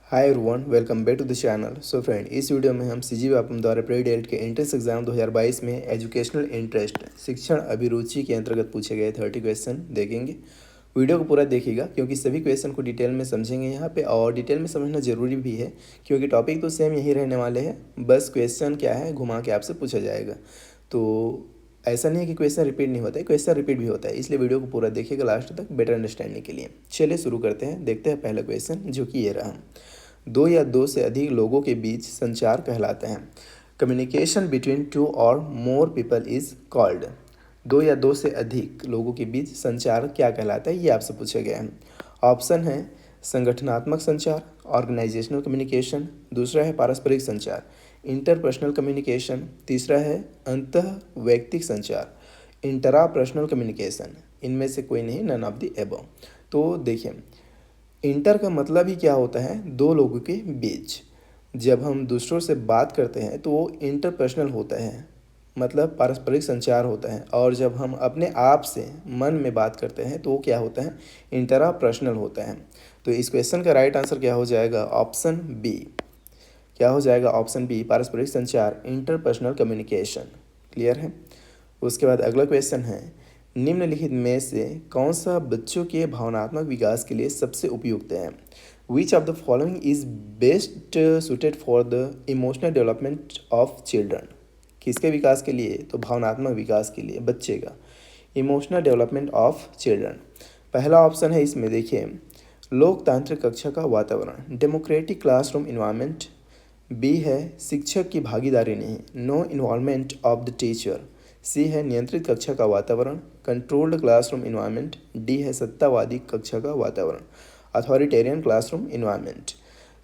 Hi everyone, welcome back to the channel. So friend, इस video में हम CG Vyapam द्वारा प्री-डेल्ट के एंट्रेंस एग्जाम 2022 में एजुकेशनल इंटरेस्ट शिक्षण अभिरुचि के अंतर्गत पूछे गए 30 क्वेश्चन देखेंगे। वीडियो को पूरा देखिएगा क्योंकि सभी क्वेश्चन को डिटेल में समझेंगे यहाँ पे, और डिटेल में समझना ज़रूरी भी है क्योंकि टॉपिक तो सेम यही रहने वाले हैं, बस क्वेश्चन क्या है घुमा के आपसे पूछा जाएगा। तो ऐसा नहीं है कि क्वेश्चन रिपीट नहीं होता है, क्वेश्चन रिपीट भी होता है, इसलिए वीडियो को पूरा देखिएगा लास्ट तक बेटर अंडरस्टैंडिंग के लिए। चलिए शुरू करते हैं, देखते हैं पहला क्वेश्चन जो कि ये रहा। दो या दो से अधिक लोगों के बीच संचार कहलाते हैं। कम्युनिकेशन बिटवीन टू और मोर पीपल इज कॉल्ड। दो या दो से अधिक लोगों के बीच संचार क्या कहलाता है, ये आपसे पूछा गया है। ऑप्शन है संगठनात्मक संचार, ऑर्गेनाइजेशनल कम्युनिकेशन। दूसरा है पारस्परिक संचार, इंटरपर्सनल कम्युनिकेशन। तीसरा है अंतः वैयक्तिक संचार, इंटरापर्सनल कम्युनिकेशन। इनमें से कोई नहीं, नन ऑफ द एबव। तो देखिए, इंटर का मतलब ही क्या होता है, दो लोगों के बीच जब हम दूसरों से बात करते हैं तो वो इंटरपर्सनल होता है, मतलब पारस्परिक संचार होता है। और जब हम अपने आप से मन में बात करते हैं तो वो क्या होता है, इंटरापर्सनल होता है। तो इस क्वेश्चन का राइट आंसर क्या हो जाएगा, ऑप्शन बी। क्या हो जाएगा, ऑप्शन बी, पारस्परिक संचार, इंटरपर्सनल कम्युनिकेशन। क्लियर है। उसके बाद अगला क्वेश्चन है, निम्नलिखित में से कौन सा बच्चों के भावनात्मक विकास के लिए सबसे उपयुक्त है। Which of the following is best suited for the emotional development of children. किसके विकास के लिए, तो भावनात्मक विकास के लिए बच्चे का, इमोशनल डेवलपमेंट ऑफ चिल्ड्रन। पहला ऑप्शन है इसमें, देखिए, लोकतांत्रिक कक्षा का वातावरण, डेमोक्रेटिक क्लासरूम इन्वायरमेंट। बी है शिक्षक की भागीदारी नहीं, no involvement of the teacher. C है नियंत्रित कक्षा का वातावरण, कंट्रोल्ड क्लासरूम इन्वायरमेंट। डी है सत्तावादी कक्षा का वातावरण, अथॉरिटेरियन क्लासरूम इन्वायरमेंट।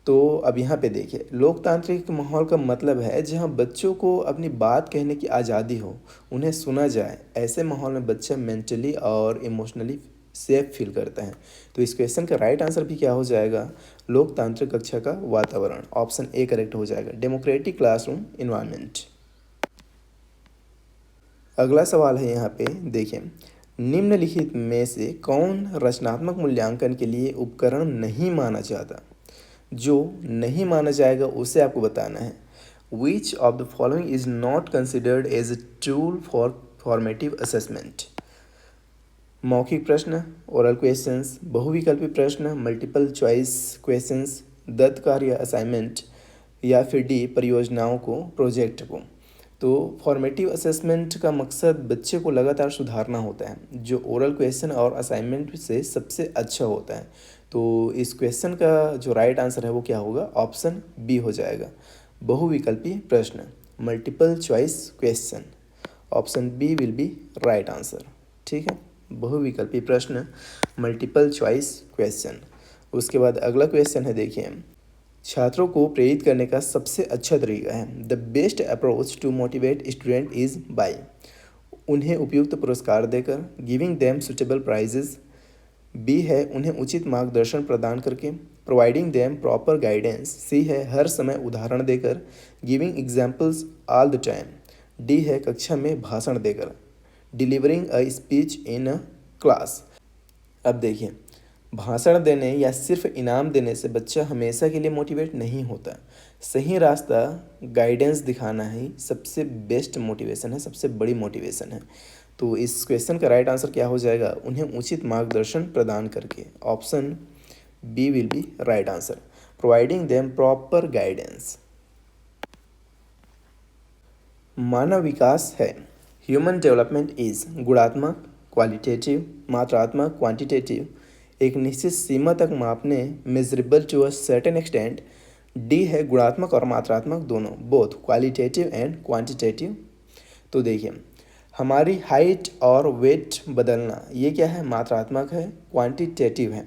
तो अब यहाँ पे देखिए, लोकतांत्रिक माहौल का मतलब है जहाँ बच्चों को अपनी बात कहने की आज़ादी हो, उन्हें सुना जाए। ऐसे माहौल में बच्चा मेंटली और इमोशनली सेफ फील करता है। तो इस क्वेश्चन का राइट आंसर भी क्या हो जाएगा, लोकतांत्रिक कक्षा का वातावरण। ऑप्शन ए करेक्ट हो जाएगा, डेमोक्रेटिक क्लासरूम इन्वायरमेंट। अगला सवाल है यहाँ पे, देखिए, निम्नलिखित में से कौन रचनात्मक मूल्यांकन के लिए उपकरण नहीं माना जाता। जो नहीं माना जाएगा उसे आपको बताना है। Which of the following is not considered as a tool for formative assessment. मौखिक प्रश्न, ओरल क्वेश्चंस, बहुविकल्पी प्रश्न, मल्टीपल चॉइस क्वेश्चंस, दत्त कार्य असाइनमेंट, या फिर डी परियोजनाओं को, प्रोजेक्ट को। तो फॉर्मेटिव असेसमेंट का मकसद बच्चे को लगातार सुधारना होता है, जो ओरल क्वेश्चन और असाइनमेंट से सबसे अच्छा होता है। तो इस क्वेश्चन का जो राइट आंसर है वो क्या होगा, ऑप्शन बी हो जाएगा, बहुविकल्पी प्रश्न, multiple choice question. Option B will be right answer. ठीक है, बहुविकल्पी प्रश्न, मल्टीपल चॉइस क्वेश्चन। उसके बाद अगला क्वेश्चन है, देखिए, छात्रों को प्रेरित करने का सबसे अच्छा तरीका है। The best approach to motivate student is by. उन्हें उपयुक्त पुरस्कार देकर, giving them suitable prizes. B है उन्हें उचित मार्गदर्शन प्रदान करके, providing them proper guidance. C है हर समय उदाहरण देकर, giving examples all the time. D है कक्षा में भाषण देकर, delivering a speech in a class. अब देखिए, भाषण देने या सिर्फ इनाम देने से बच्चा हमेशा के लिए मोटिवेट नहीं होता। सही रास्ता गाइडेंस दिखाना ही सबसे बेस्ट मोटिवेशन है, सबसे बड़ी मोटिवेशन है। तो इस क्वेश्चन का राइट आंसर क्या हो जाएगा, उन्हें उचित मार्गदर्शन प्रदान करके। Option B will be right answer, providing them proper guidance. मानव विकास है, ह्यूमन डेवलपमेंट इज गुणात्मक, क्वालिटेटिव, मात्रात्मक, क्वांटिटेटिव, एक निश्चित सीमा तक मापने, measurable to a certain extent. D है गुणात्मक और मात्रात्मक दोनों, बोथ क्वालिटेटिव एंड क्वांटिटेटिव। तो देखिए, हमारी हाइट और वेट बदलना ये क्या है, मात्रात्मक है। क्वांटिटेटिव है,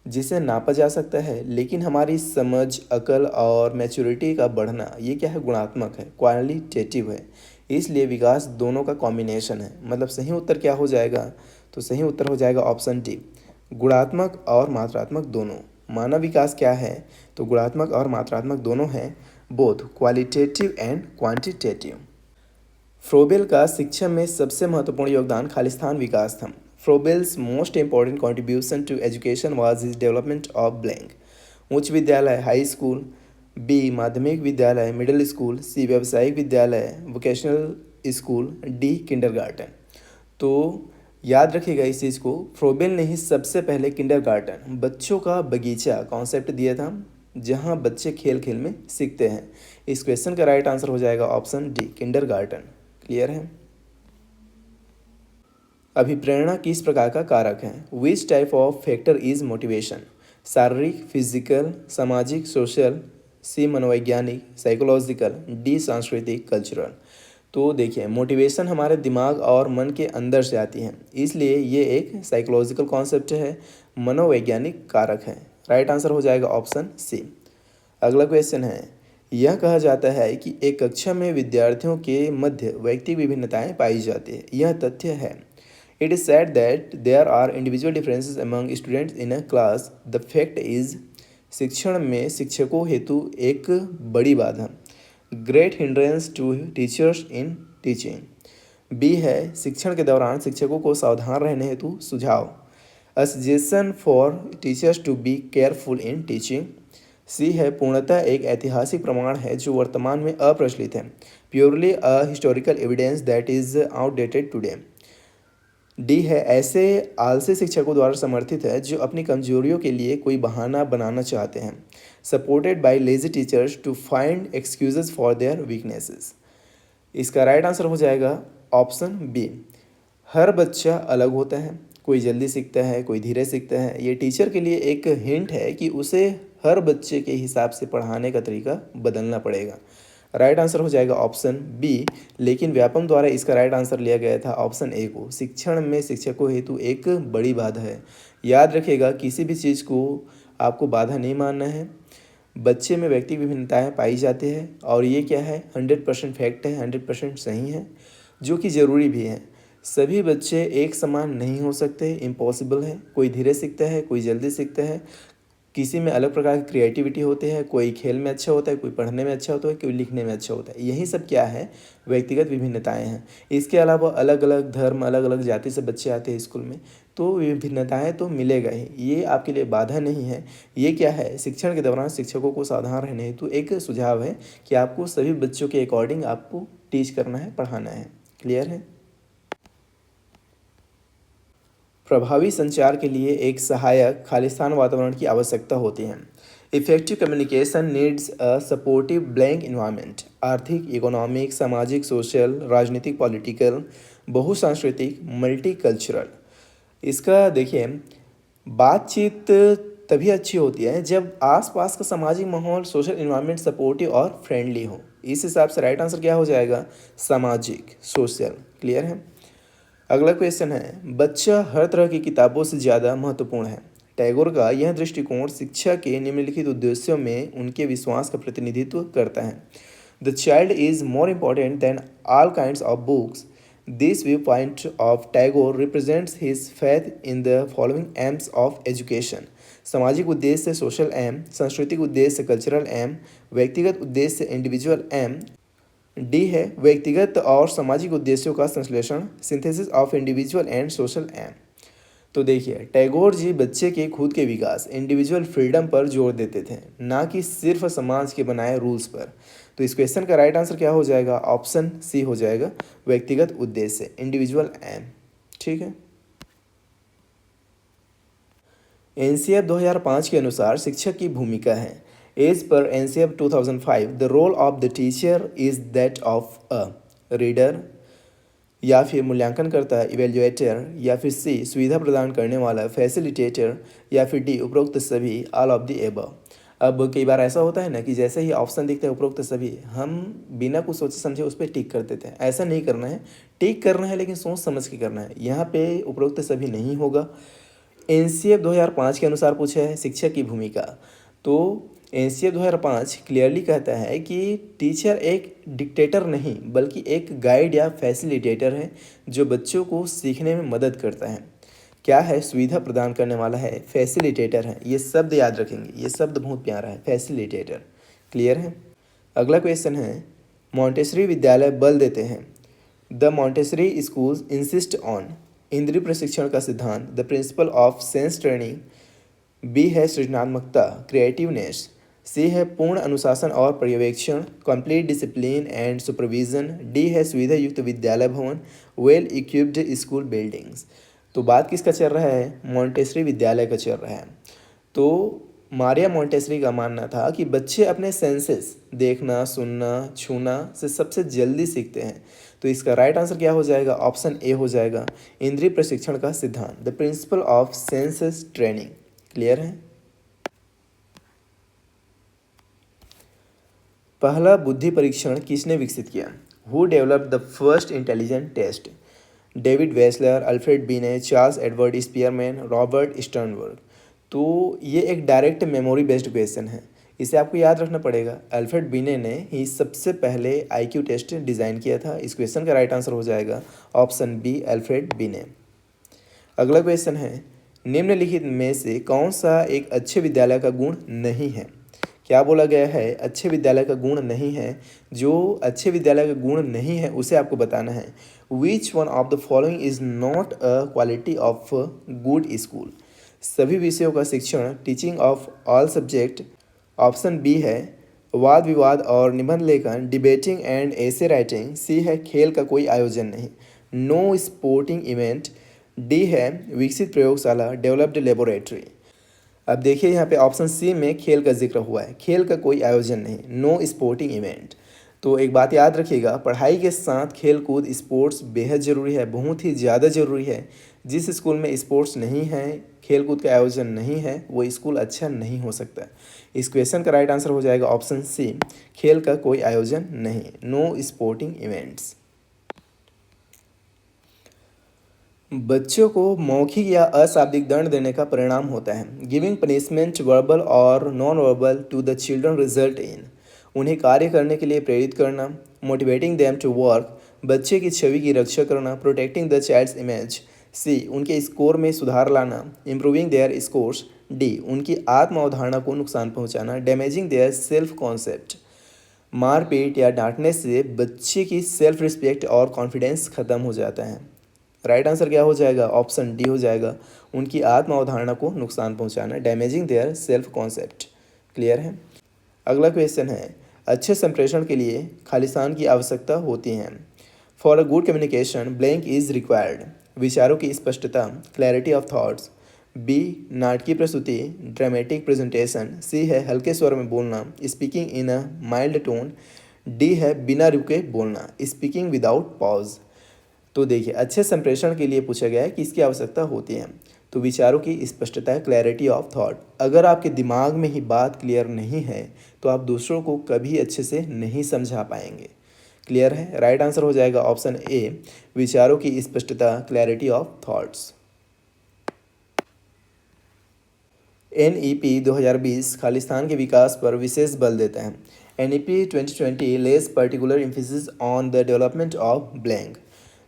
जिसे नापा जा सकता है, लेकिन हमारी समझ, अकल और मैच्योरिटी का बढ़ना ये क्या है, गुणात्मक है, क्वालिटेटिव है। इसलिए विकास दोनों का कॉम्बिनेशन है। मतलब सही उत्तर क्या हो जाएगा, तो सही उत्तर हो जाएगा ऑप्शन डी, गुणात्मक और मात्रात्मक दोनों। मानव विकास क्या है, तो गुणात्मक और मात्रात्मक दोनों हैं, both qualitative and quantitative. Froebel का शिक्षा में सबसे महत्वपूर्ण योगदान खालिस्तान विकास था। Froebel's most important contribution to education was his development of blank. उच्च विद्यालय हाई स्कूल, बी माध्यमिक विद्यालय मिडिल स्कूल, सी व्यावसायिक विद्यालय वोकेशनल स्कूल, डी किंडरगार्टन। तो याद रखिएगा इस चीज़ को, फ्रोबेल ने ही सबसे पहले किंडरगार्टन बच्चों का बगीचा कॉन्सेप्ट दिया था, जहां बच्चे खेल खेल में सीखते हैं। इस क्वेश्चन का राइट आंसर हो जाएगा ऑप्शन डी किंडरगार्टन। क्लियर है। अभिप्रेरणा किस प्रकार का कारक है? Which type of factor is motivation? शारीरिक, फिजिकल, सामाजिक, सोशल, सी मनोवैज्ञानिक, साइकोलॉजिकल, डी सांस्कृतिक, कल्चरल। तो देखिए, मोटिवेशन हमारे दिमाग और मन के अंदर से आती है, इसलिए ये एक साइकोलॉजिकल कॉन्सेप्ट है, मनोवैज्ञानिक कारक है। राइट आंसर हो जाएगा ऑप्शन सी। अगला क्वेश्चन है, यह कहा जाता है कि एक कक्षा में विद्यार्थियों के मध्य व्यक्तिगत विभिन्नताएं पाई जाती है, यह तथ्य है? It is said that there are individual differences among students in a class. The fact is, शिक्षण में शिक्षकों हेतु एक बड़ी बाधा, great hindrance to teachers in teaching. B है, शिक्षण के दौरान शिक्षकों को सावधान रहने हेतु सुझाव, a suggestion for teachers to be careful in teaching. C है, पूर्णतः एक ऐतिहासिक प्रमाण है जो वर्तमान में अप्रचलित है, purely a historical evidence that is outdated today. D है, ऐसे आलसी शिक्षकों द्वारा समर्थित है जो अपनी कमजोरियों के लिए कोई बहाना बनाना चाहते हैं, supported by lazy teachers to find excuses for their weaknesses. इसका राइट आंसर हो जाएगा ऑप्शन बी। हर बच्चा अलग होता है, कोई जल्दी सीखता है, कोई धीरे सीखता है। ये टीचर के लिए एक हिंट है कि उसे हर बच्चे के हिसाब से पढ़ाने का तरीका बदलना पड़ेगा। राइट आंसर हो जाएगा ऑप्शन बी, लेकिन व्यापम द्वारा इसका राइट आंसर लिया गया था ऑप्शन ए को, शिक्षण में शिक्षकों हेतु एक बड़ी बाधा है। याद रखिएगा, किसी भी चीज़ को आपको बाधा नहीं मानना है। बच्चे में व्यक्तिगत विभिन्नताएं पाई जाती है और ये क्या है, 100% फैक्ट है, 100% सही है, जो कि ज़रूरी भी है। सभी बच्चे एक समान नहीं हो सकते, इम्पॉसिबल है। कोई धीरे सीखता है, कोई जल्दी सीखता है, किसी में अलग प्रकार की क्रिएटिविटी होती है, कोई खेल में अच्छा होता है, कोई पढ़ने में अच्छा होता है, कोई लिखने में अच्छा होता है। यही सब क्या है, व्यक्तिगत विभिन्नताएं हैं। इसके अलावा अलग अलग धर्म, अलग अलग जाति से बच्चे आते हैं स्कूल में, तो विभिन्नताएं तो मिलेगा ही, ये आपके लिए बाधा नहीं है। ये क्या है, शिक्षण के दौरान शिक्षकों को सावधान रहने हेतु एक सुझाव है कि आपको सभी बच्चों के अकॉर्डिंग आपको टीच करना है, पढ़ाना है। क्लियर है। प्रभावी संचार के लिए एक सहायक खालिस्तान वातावरण की आवश्यकता होती है। Effective communication needs a supportive blank environment. आर्थिक, इकोनॉमिक, सामाजिक, सोशल, राजनीतिक, पॉलिटिकल, बहुसांस्कृतिक, मल्टीकल्चरल। इसका देखिए, बातचीत तभी अच्छी होती है जब आसपास का सामाजिक माहौल, सोशल इन्वायरमेंट सपोर्टिव और फ्रेंडली हो। इस हिसाब से राइट आंसर क्या हो जाएगा, सामाजिक, सोशल। क्लियर है। अगला क्वेश्चन है, बच्चा हर तरह की किताबों से ज़्यादा महत्वपूर्ण है। टैगोर का यह दृष्टिकोण शिक्षा के निम्नलिखित उद्देश्यों में उनके विश्वास का प्रतिनिधित्व करता है। The child is more important than all kinds of books. This view point of Tagore represents his faith in the following AIIMS of education. सामाजिक उद्देश्य सोशल एम, सांस्कृतिक उद्देश्य कल्चरल एम, व्यक्तिगत उद्देश्य इंडिविजुअल एम। डी है, व्यक्तिगत और सामाजिक उद्देश्यों का संश्लेषण, synthesis of individual and social aim. तो देखिए, टैगोर जी बच्चे के खुद के विकास, इंडिविजुअल फ्रीडम पर जोर देते थे, ना कि सिर्फ समाज के बनाए रूल्स पर। तो इस क्वेश्चन का राइट आंसर क्या हो जाएगा, ऑप्शन सी हो जाएगा, व्यक्तिगत उद्देश्य इंडिविजुअल एम। ठीक है। एनसीएफ 2005 के अनुसार शिक्षक की भूमिका है। As per NCF 2005, the role of the teacher is that of a reader, या फिर मूल्यांकन करता है इवेल्युएटर, या फिर सी सुविधा प्रदान करने वाला फैसिलिटेटर, या फिर डी उपरोक्त सभी, ऑल ऑफ द एबव। अब कई बार ऐसा होता है ना कि जैसे ही ऑप्शन दिखता है उपरोक्त सभी, हम बिना कुछ सोचे समझे उस पर टिक कर देते हैं। ऐसा नहीं करना है, टिक करना है लेकिन सोच समझ के करना है। यहाँ पे उपरोक्त सभी नहीं होगा। एनसीएफ 2005 के अनुसार पूछा है शिक्षक की भूमिका, तो एनसीएफ 2005 क्लियरली कहता है कि टीचर एक डिक्टेटर नहीं बल्कि एक गाइड या फैसिलिटेटर है जो बच्चों को सीखने में मदद करता है। क्या है, सुविधा प्रदान करने वाला है, फैसिलिटेटर है। ये शब्द याद रखेंगे, ये शब्द बहुत प्यारा है, फैसिलिटेटर। क्लियर है। अगला क्वेश्चन है, मॉन्टेसरी विद्यालय बल देते हैं। The Montessori schools insist on. इंद्रिय प्रशिक्षण का सिद्धांत, the principle of sense training, B है सृजनात्मकता, क्रिएटिवनेस। सी है पूर्ण अनुशासन और पर्यवेक्षण, complete discipline and supervision. D है सुविधा युक्त विद्यालय भवन, वेल इक्विप्ड स्कूल बिल्डिंग्स। तो बात किसका चल रहा है? मॉन्टेसरी विद्यालय का चल रहा है। तो मारिया मॉन्टेसरी का मानना था कि बच्चे अपने सेंसेस, देखना, सुनना, छूना से सबसे जल्दी सीखते हैं। तो इसका राइट आंसर क्या हो जाएगा? ऑप्शन ए हो जाएगा, इंद्रिय प्रशिक्षण का सिद्धांत, the principle of senses training. Clear है? पहला बुद्धि परीक्षण किसने विकसित किया? Who developed the first intelligent test? David Wechsler, Alfred Binet, Charles Edward Spearman, Robert Sternberg. तो ये एक डायरेक्ट मेमोरी बेस्ड क्वेश्चन है, इसे आपको याद रखना पड़ेगा। अल्फ्रेड बीने ने ही सबसे पहले आईक्यू टेस्ट डिज़ाइन किया था। इस क्वेश्चन का राइट आंसर हो जाएगा ऑप्शन बी, अल्फ्रेड बीने। अगला क्वेश्चन है, निम्नलिखित में से कौन सा एक अच्छे विद्यालय का गुण नहीं है? क्या बोला गया है? अच्छे विद्यालय का गुण नहीं है। जो अच्छे विद्यालय का गुण नहीं है उसे आपको बताना है। Which one of the following is not a quality of good school? सभी विषयों का शिक्षण, teaching of all subject. Option B है वाद विवाद और निबंध लेखन, debating and essay writing. C है खेल का कोई आयोजन नहीं, नो स्पोर्टिंग इवेंट। डी है विकसित प्रयोगशाला, डेवलप्ड लेबोरेटरी। अब देखिए यहाँ पे ऑप्शन सी में खेल का जिक्र हुआ है, खेल का कोई आयोजन नहीं, नो स्पोर्टिंग इवेंट। तो एक बात याद रखिएगा, पढ़ाई के साथ खेल कूद स्पोर्ट्स बेहद ज़रूरी है, बहुत ही ज़्यादा ज़रूरी है। जिस स्कूल में स्पोर्ट्स नहीं है, खेल कूद का आयोजन नहीं है, वो स्कूल अच्छा नहीं हो सकता। इस क्वेश्चन का राइट आंसर हो जाएगा ऑप्शन सी, खेल का कोई आयोजन नहीं, नो स्पोर्टिंग इवेंट्स। बच्चों को मौखिक या अशाब्दिक दंड देने का परिणाम होता है। गिविंग पनिशमेंट वर्बल और non verbal to the children result in, उन्हें कार्य करने के लिए प्रेरित करना, मोटिवेटिंग देम टू वर्क, बच्चे की छवि की रक्षा करना, प्रोटेक्टिंग द चाइल्ड्स इमेज। सी, उनके स्कोर में सुधार लाना, इम्प्रूविंग देयर स्कोर्स। डी, उनकी आत्म अवधारणा को नुकसान पहुंचाना, डैमेजिंग देयर सेल्फ कॉन्सेप्ट। मारपीट या डांटने से बच्चे की सेल्फ रिस्पेक्ट और कॉन्फिडेंस खत्म हो जाता है। राइट आंसर क्या हो जाएगा? ऑप्शन डी हो जाएगा, उनकी आत्म अवधारणा को नुकसान पहुंचाना, damaging their self concept. Clear है? अगला क्वेश्चन है, अच्छे संप्रेषण के लिए खालिस्तान की आवश्यकता होती है। For a good communication blank is required. विचारों की स्पष्टता, क्लैरिटी ऑफ थॉट्स। बी, नाटकीय प्रस्तुति, ड्रामेटिक प्रेजेंटेशन। सी है हल्के स्वर में बोलना, speaking in a mild tone. D है बिना रुके बोलना, स्पीकिंग विदाउट पॉज। तो देखिए, अच्छे संप्रेषण के लिए पूछा गया है कि इसकी आवश्यकता होती है। तो विचारों की स्पष्टता, क्लैरिटी ऑफ थॉट। अगर आपके दिमाग में ही बात क्लियर नहीं है तो आप दूसरों को कभी अच्छे से नहीं समझा पाएंगे। क्लियर है? राइट आंसर हो जाएगा ऑप्शन ए, विचारों की स्पष्टता, clarity of thoughts. NEP 2020 Khalistan के विकास पर विशेष बल देता है। NEP 2020 lays particular emphasis on the development of blank.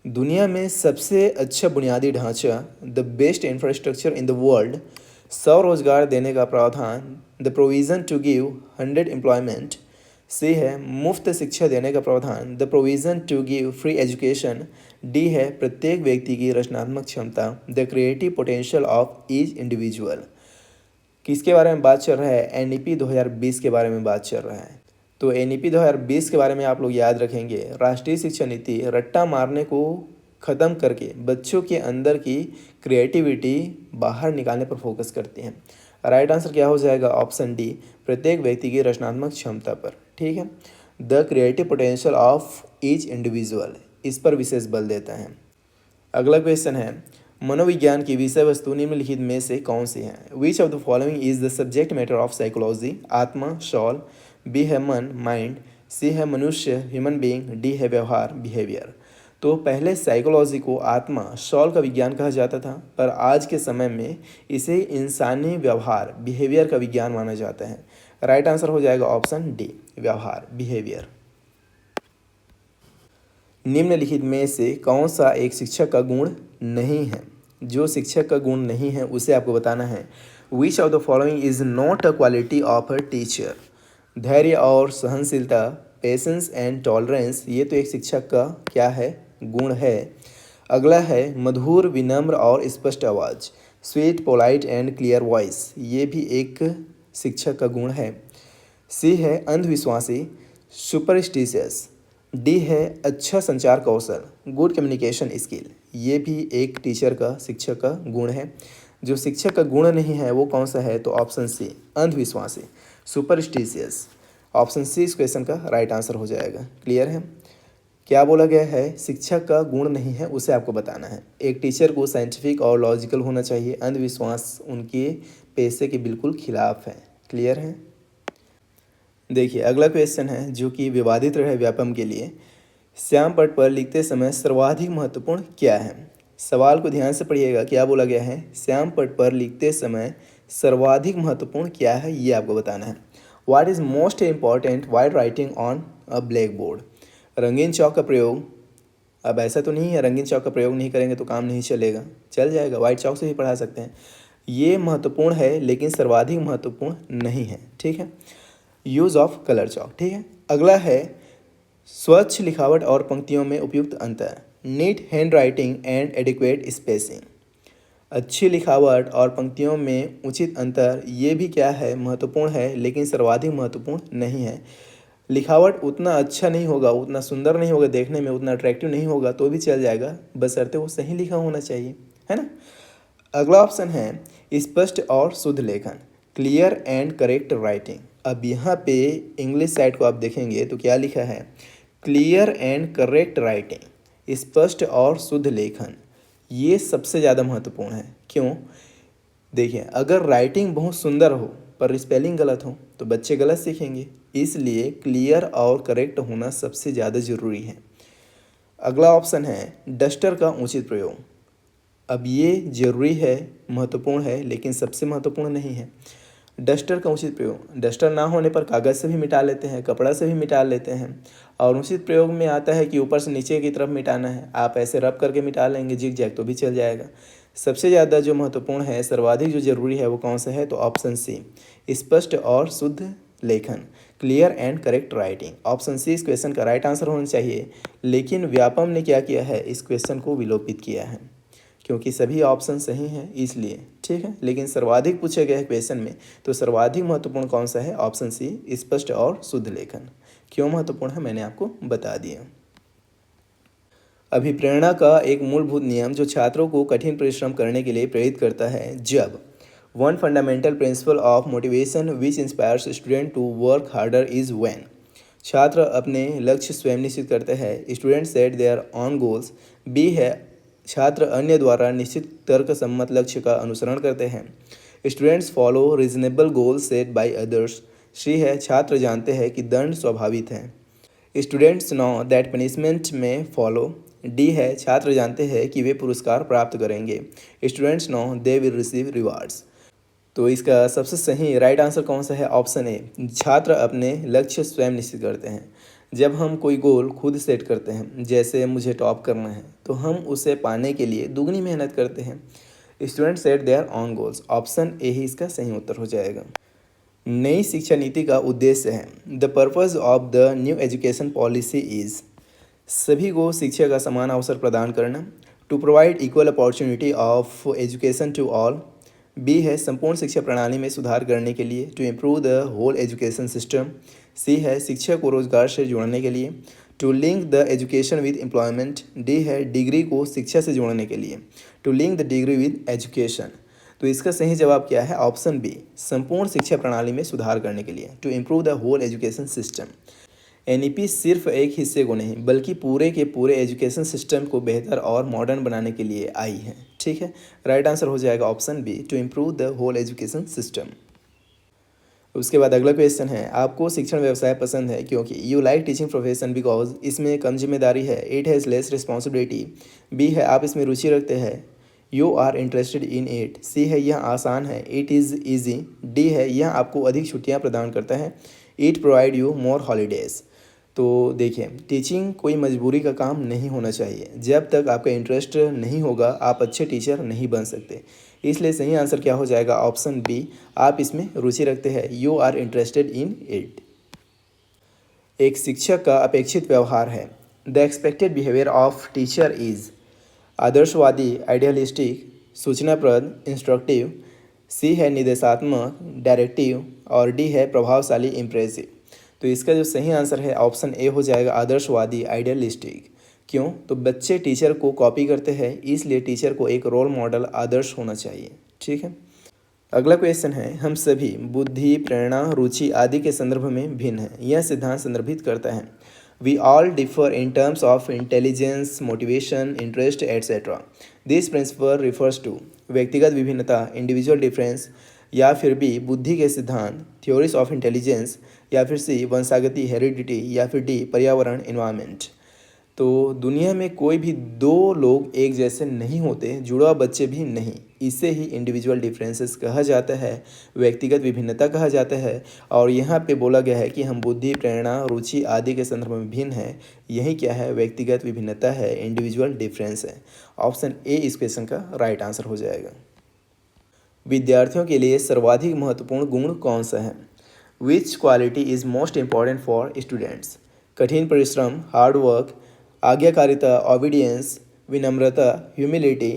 दुनिया में सबसे अच्छा बुनियादी ढांचा, the best infrastructure in the world. स्वरोजगार देने का प्रावधान, the provision to give 100 employment. C है मुफ्त शिक्षा देने का प्रावधान, the provision to give free education. D है प्रत्येक व्यक्ति की रचनात्मक क्षमता, the creative potential of each individual. किसके बारे में बात चल रहा है? NEP 2020 के बारे में बात चल रहा है। तो NEP 2020 के बारे में आप लोग याद रखेंगे, राष्ट्रीय शिक्षा नीति रट्टा मारने को ख़त्म करके बच्चों के अंदर की क्रिएटिविटी बाहर निकालने पर फोकस करती हैं। राइट आंसर क्या हो जाएगा? ऑप्शन डी, प्रत्येक व्यक्ति की रचनात्मक क्षमता पर। ठीक है, the creative potential of each individual, इस पर विशेष बल देता है। अगला क्वेश्चन है, मनोविज्ञान की विषय वस्तु निम्नलिखित में से कौन सी है? Which of the following is the subject matter of psychology? आत्मा, सॉल। बी है मन, माइंड। सी है मनुष्य, ह्यूमन बीइंग। डी है व्यवहार, बिहेवियर। तो पहले साइकोलॉजी को आत्मा, सॉल का विज्ञान कहा जाता था, पर आज के समय में इसे इंसानी व्यवहार, बिहेवियर का विज्ञान माना जाता है। राइट आंसर हो जाएगा ऑप्शन डी, व्यवहार, बिहेवियर। निम्नलिखित में से कौन सा एक शिक्षक का गुण नहीं है? जो शिक्षक का गुण नहीं है उसे आपको बताना है। Which of the following is not a quality of a teacher? धैर्य और सहनशीलता, पेशेंस एंड टॉलरेंस, ये तो एक शिक्षक का क्या है? गुण है। अगला है मधुर, विनम्र और स्पष्ट आवाज़। Sweet polite and clear voice, ये भी एक शिक्षक का गुण है। सी है अंधविश्वासी, सुपरस्टिशियस। डी है अच्छा संचार कौशल, गुड कम्युनिकेशन स्किल, ये भी एक टीचर का शिक्षक का गुण है। जो शिक्षक का गुण नहीं है वो कौन सा है, तो ऑप्शन सी अंधविश्वासी, सुपरस्टिशियस। ऑप्शन सी इस क्वेश्चन का राइट आंसर हो जाएगा। क्लियर है? क्या बोला गया है, शिक्षक का गुण नहीं है उसे आपको बताना है। एक टीचर को साइंटिफिक और लॉजिकल होना चाहिए, अंधविश्वास उनके पेशे के बिल्कुल खिलाफ है। क्लियर है? देखिए अगला क्वेश्चन है जो कि विवादित रहे व्यापम के लिए। श्याम पट पर लिखते समय सर्वाधिक महत्वपूर्ण क्या है? सवाल को ध्यान से पढ़िएगा। क्या बोला गया है, श्याम पट पर लिखते समय सर्वाधिक महत्वपूर्ण क्या है, ये आपको बताना है। What is most important while writing on a black board? रंगीन चौक का प्रयोग, अब ऐसा तो नहीं है रंगीन चौक का प्रयोग नहीं करेंगे तो काम नहीं चलेगा, चल जाएगा, वाइट चौक से भी पढ़ा सकते हैं। ये महत्वपूर्ण है लेकिन सर्वाधिक महत्वपूर्ण नहीं है। ठीक है, यूज़ ऑफ कलर चौक। ठीक है, अगला है स्वच्छ लिखावट और पंक्तियों में उपयुक्त अंतर। Neat hand writing and adequate spacing. अच्छी लिखावट और पंक्तियों में उचित अंतर, ये भी क्या है, महत्वपूर्ण है लेकिन सर्वाधिक महत्वपूर्ण नहीं है। लिखावट उतना अच्छा नहीं होगा, उतना सुंदर नहीं होगा, देखने में उतना अट्रैक्टिव नहीं होगा तो भी चल जाएगा, बशर्ते वो सही लिखा होना चाहिए, है ना। अगला ऑप्शन है स्पष्ट और शुद्ध लेखन, क्लियर एंड करेक्ट राइटिंग। अब यहाँ पे इंग्लिश साइड को आप देखेंगे तो क्या लिखा है, क्लियर एंड करेक्ट राइटिंग, स्पष्ट और शुद्ध लेखन, ये सबसे ज़्यादा महत्वपूर्ण है। क्यों? देखिए अगर राइटिंग बहुत सुंदर हो पर स्पेलिंग गलत हो तो बच्चे गलत सीखेंगे, इसलिए क्लियर और करेक्ट होना सबसे ज़्यादा ज़रूरी है। अगला ऑप्शन है डस्टर का उचित प्रयोग। अब ये ज़रूरी है, महत्वपूर्ण है लेकिन सबसे महत्वपूर्ण नहीं है। डस्टर का उचित प्रयोग, डस्टर ना होने पर कागज़ से भी मिटा लेते हैं, कपड़ा से भी मिटा लेते हैं, और उचित प्रयोग में आता है कि ऊपर से नीचे की तरफ मिटाना है, आप ऐसे रब करके मिटा लेंगे जिग जैग तो भी चल जाएगा। सबसे ज़्यादा जो महत्वपूर्ण है, सर्वाधिक जो जरूरी है वो कौन सा है, तो ऑप्शन सी स्पष्ट और शुद्ध लेखन, clear and correct writing. Option C इस क्वेश्चन का राइट आंसर होना चाहिए, लेकिन व्यापम ने क्या किया है, इस क्वेश्चन को विलोपित किया है क्योंकि सभी ऑप्शन सही हैं इसलिए। ठीक है, लेकिन सर्वाधिक पूछे गए क्वेश्चन में तो सर्वाधिक महत्वपूर्ण कौन सा है, ऑप्शन सी स्पष्ट और शुद्ध लेखन। क्यों महत्वपूर्ण है मैंने आपको बता दिया। अभिप्रेरणा का एक मूलभूत नियम जो छात्रों को कठिन परिश्रम करने के लिए प्रेरित करता है। जब one fundamental principle of motivation which inspires student to work harder is when छात्र अपने लक्ष्य स्वयं निश्चित करते हैं, student set their on goals. B है छात्र अन्य द्वारा निश्चित तर्क सम्मत लक्ष्य का अनुसरण करते हैं, students follow reasonable goal set by others. C है छात्र जानते हैं कि दंड स्वाभाविक है, स्टूडेंट्स नो दैट पनिशमेंट में फॉलो। डी है छात्र जानते हैं कि वे पुरस्कार प्राप्त करेंगे, students know they will receive rewards. तो इसका सबसे सही राइट आंसर कौन सा है, ऑप्शन ए छात्र अपने लक्ष्य स्वयं निश्चित करते हैं। जब हम कोई गोल खुद सेट करते हैं, जैसे मुझे टॉप करना है, तो हम उसे पाने के लिए दुगनी मेहनत करते हैं। Student set their on goals, option A ही इसका सही उत्तर हो जाएगा। नई शिक्षा नीति का उद्देश्य है, the purpose of the new education policy is सभी को शिक्षा का समान अवसर प्रदान करना, to provide equal opportunity of education to all. B है संपूर्ण शिक्षा प्रणाली में सुधार करने के लिए, to improve the whole education system. C है शिक्षा को रोजगार से जोड़ने के लिए, to link the education with employment. D है डिग्री को शिक्षा से जोड़ने के लिए, to link the degree with education. तो इसका सही जवाब क्या है, ऑप्शन बी संपूर्ण शिक्षा प्रणाली में सुधार करने के लिए, to improve the whole education system. NEP सिर्फ एक हिस्से को नहीं बल्कि पूरे के पूरे एजुकेशन सिस्टम को बेहतर और मॉडर्न बनाने के लिए आई है। ठीक है, राइट आंसर हो जाएगा option B, to improve the whole education system. उसके बाद अगला क्वेश्चन है, आपको शिक्षण व्यवसाय पसंद है क्योंकि you like teaching profession because इसमें कम जिम्मेदारी है, it has less responsibility. B है आप इसमें रुचि रखते हैं, you are interested in it. C है यह आसान है, इट इज़ ईजी। डी है यह आपको अधिक छुट्टियाँ प्रदान करता है, it provide you more holidays. तो देखिए टीचिंग कोई मजबूरी का काम नहीं होना चाहिए, जब तक आपका इंटरेस्ट नहीं होगा आप अच्छे टीचर नहीं बन सकते। इसलिए सही आंसर क्या हो जाएगा, ऑप्शन बी आप इसमें रुचि रखते हैं, you are interested in it. एक शिक्षक का अपेक्षित व्यवहार है, the expected behaviour of teacher is आदर्शवादी, आइडियलिस्टिक, सूचनाप्रद इंस्ट्रक्टिव, सी है निर्देशात्मक डायरेक्टिव और डी है प्रभावशाली इम्प्रेसिव। तो इसका जो सही आंसर है ऑप्शन ए हो जाएगा आदर्शवादी आइडियलिस्टिक। क्यों? तो बच्चे टीचर को कॉपी करते हैं, इसलिए टीचर को एक रोल मॉडल आदर्श होना चाहिए। ठीक है। अगला क्वेश्चन है, हम सभी बुद्धि, प्रेरणा, रुचि आदि के संदर्भ में भिन्न हैं। यह सिद्धांत संदर्भित करता है we all differ in terms of intelligence, motivation, interest etcetera. This principle refers to व्यक्तिगत विभिन्नता, इंडिविजुअल डिफरेंस, या फिर बी बुद्धि के सिद्धांत, थ्योरीज ऑफ इंटेलिजेंस, या फिर सी वंशागति हेरिडिटी, या फिर डी पर्यावरण इन्वायरमेंट। तो दुनिया में कोई भी दो लोग एक जैसे नहीं होते, जुड़वा बच्चे भी नहीं। इसे ही इंडिविजुअल डिफरेंसेस कहा जाता है, व्यक्तिगत विभिन्नता कहा जाता है। और यहाँ पे बोला गया है कि हम बुद्धि, प्रेरणा, रुचि आदि के संदर्भ में भिन्न हैं। यही क्या है? व्यक्तिगत विभिन्नता है, इंडिविजुअल डिफरेंस है। ऑप्शन ए इस क्वेश्चन का राइट आंसर हो जाएगा। विद्यार्थियों के लिए सर्वाधिक महत्वपूर्ण गुण कौन सा है? विच quality is most important for students? कठिन परिश्रम, हार्ड वर्क, आज्ञाकारिता, ओबीडियंस, विनम्रता, ह्यूमिलिटी,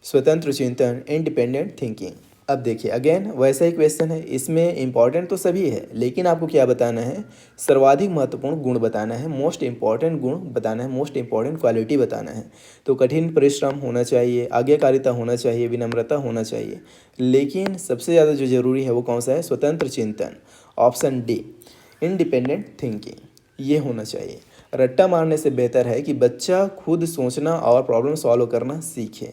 स्वतंत्र चिंतन, इंडिपेंडेंट थिंकिंग। अब देखिए अगेन वैसा ही क्वेश्चन है, इसमें इंपॉर्टेंट तो सभी है, लेकिन आपको क्या बताना है? सर्वाधिक महत्वपूर्ण गुण बताना है, मोस्ट इंपॉर्टेंट गुण बताना है, मोस्ट इंपॉर्टेंट क्वालिटी बताना है। तो कठिन परिश्रम होना चाहिए, आज्ञाकारिता होना चाहिए, विनम्रता होना चाहिए, लेकिन सबसे ज़्यादा जो जरूरी है वो कौन सा है? स्वतंत्र चिंतन। ऑप्शन डी इंडिपेंडेंट थिंकिंग, ये होना चाहिए। रट्टा मारने से बेहतर है कि बच्चा खुद सोचना और प्रॉब्लम सॉल्व करना सीखे,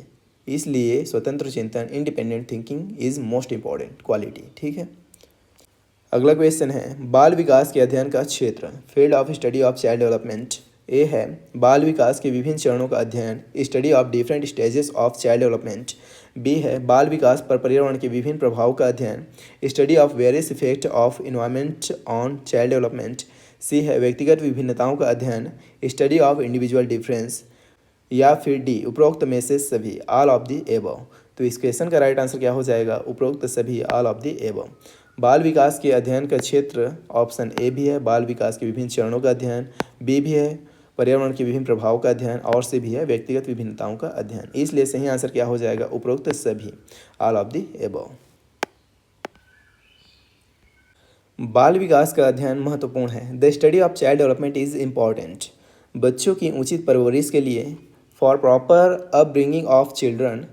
इसलिए स्वतंत्र चिंतन, independent thinking is most important quality. ठीक है। अगला क्वेश्चन है, बाल विकास के अध्ययन का क्षेत्र, field of study of child development. A है बाल विकास के विभिन्न चरणों का अध्ययन, study of different stages of child development. B है बाल विकास पर पर्यावरण के विभिन्न प्रभावों का अध्ययन, study of various effect of environment on child development. C है व्यक्तिगत विभिन्नताओं का अध्ययन, स्टडी ऑफ इंडिविजुअल डिफरेंस। या फिर डी उपरोक्त में से सभी, ऑल ऑफ द एबव। तो इस क्वेश्चन का राइट आंसर क्या हो जाएगा? उपरोक्त सभी, ऑल ऑफ द एबव। बाल विकास के अध्ययन का क्षेत्र ऑप्शन ए भी है बाल विकास के विभिन्न चरणों का अध्ययन, बी भी है पर्यावरण के विभिन्न प्रभावों का अध्ययन, और सी भी है व्यक्तिगत विभिन्नताओं का अध्ययन। इसलिए सही आंसर क्या हो जाएगा? उपरोक्त सभी, ऑल ऑफ द एबव। बाल विकास का अध्ययन महत्वपूर्ण है। The study of child development is important. बच्चों की उचित परवरिश के लिए, for proper upbringing of children.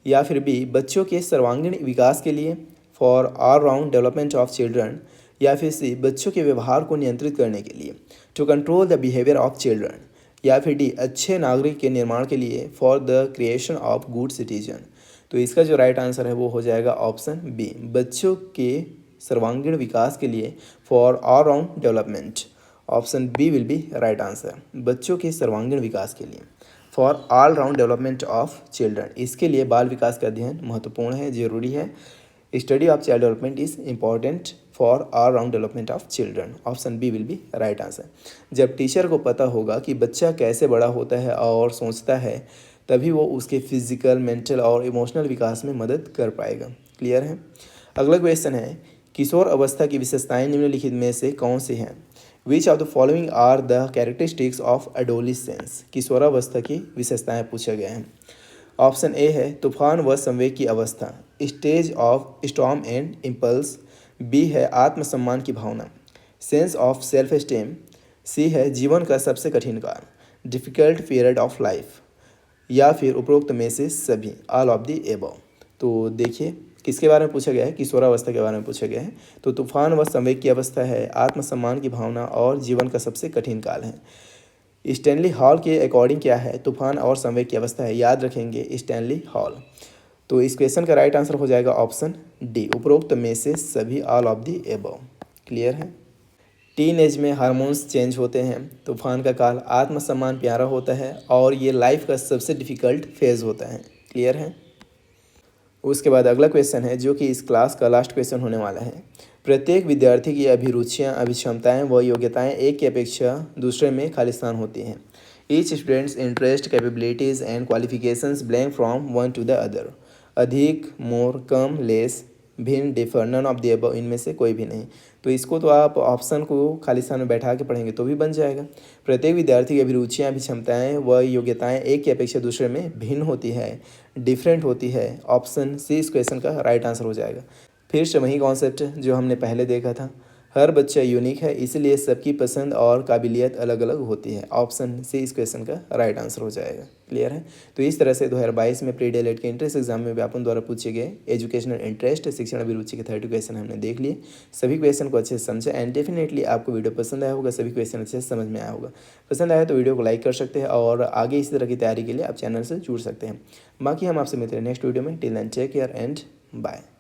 या फिर बी बच्चों के सर्वांगीण विकास के लिए, for all round development of children. या फिर सी बच्चों के व्यवहार को नियंत्रित करने के लिए, to control the behaviour of children. या फिर डी अच्छे नागरिक के निर्माण के लिए, for the creation of good citizen. तो इसका जो राइट आंसर है वो हो जाएगा ऑप्शन बी बच्चों के सर्वांगीण विकास के लिए, for all round development. Option B will be right answer, बच्चों के सर्वांगीण विकास के लिए, for all round development of children. इसके लिए बाल विकास का अध्ययन महत्वपूर्ण है, जरूरी है। Study of child development is important for all round development of children. Option B will be right answer. जब टीचर को पता होगा कि बच्चा कैसे बड़ा होता है और सोचता है, तभी वो उसके फिजिकल, मेंटल और इमोशनल विकास में मदद कर पाएगा। क्लियर है। अगला क्वेश्चन है, किशोर अवस्था की विशेषताएं निम्नलिखित में से कौन सी हैं? Which of the following are the characteristics of adolescence? किशोरावस्था की विशेषताएं पूछा गया है। ऑप्शन ए है तूफान व संवेग की अवस्था, stage of storm and impulse. B है आत्मसम्मान की भावना, sense of self esteem. C है जीवन का सबसे कठिन काल, डिफिकल्ट पीरियड ऑफ लाइफ। या फिर उपरोक्त में से सभी, ऑल ऑफ द एबव। तो देखिए किसके बारे में पूछा गया है? किशोरावस्था के बारे में पूछा गया है। तो तूफान व संवेग की अवस्था है, आत्मसम्मान की भावना और जीवन का सबसे कठिन काल है। स्टैनली हॉल के अकॉर्डिंग क्या है? तूफान और संवेग की अवस्था है, याद रखेंगे स्टैनली हॉल। तो इस क्वेश्चन का राइट आंसर हो जाएगा ऑप्शन डी, उपरोक्त में से सभी, all of the above. Clear है। टीन एज में हार्मोन्स चेंज होते हैं, तूफान का काल, आत्मसम्मान प्यारा होता है और ये लाइफ का सबसे डिफिकल्ट फेज होता है। क्लियर है। उसके बाद अगला क्वेश्चन है जो कि इस क्लास का लास्ट क्वेश्चन होने वाला है। प्रत्येक विद्यार्थी की अभिरुचियाँ, अभिक्षमताएँ व योग्यताएँ एक की अपेक्षा दूसरे में खालिस्तान होती हैं। Each students interest, capabilities and qualifications blank from one to the other. अधिक, मोर, कम, लेस, भिन्न, differ, none of the above, इनमें से कोई भी नहीं। तो इसको तो आप ऑप्शन को खाली स्थान में बैठा के पढ़ेंगे तो भी बन जाएगा। प्रत्येक विद्यार्थी की अभिरुचियाँ भी क्षमताएँ व योग्यताएँ एक की अपेक्षा दूसरे में भिन्न होती है, डिफरेंट होती है। ऑप्शन सी इस क्वेश्चन का राइट आंसर हो जाएगा। फिर से वही कॉन्सेप्ट जो हमने पहले देखा था, हर बच्चा यूनिक है, इसलिए सबकी पसंद और काबिलियत अलग अलग होती है। ऑप्शन सी इस क्वेश्चन का राइट आंसर हो जाएगा। क्लियर है। तो इस तरह से 2022 में प्री डीएलएड के एंट्रेंस एग्जाम में व्यापम द्वारा पूछे गए एजुकेशनल इंटरेस्ट, शिक्षण अभिरुचि के 30 क्वेश्चन हमने देख लिए। सभी क्वेश्चन को अच्छे से समझे एंड डेफिनेटली आपको वीडियो पसंद आया होगा, सभी क्वेश्चन अच्छे से समझ में आया होगा। पसंद आया तो वीडियो को लाइक कर सकते हैं और आगे इसी तरह की तैयारी के लिए आप चैनल से जुड़ सकते हैं। बाकी हम आपसे मिलते हैं नेक्स्ट वीडियो में। Till then take care and bye.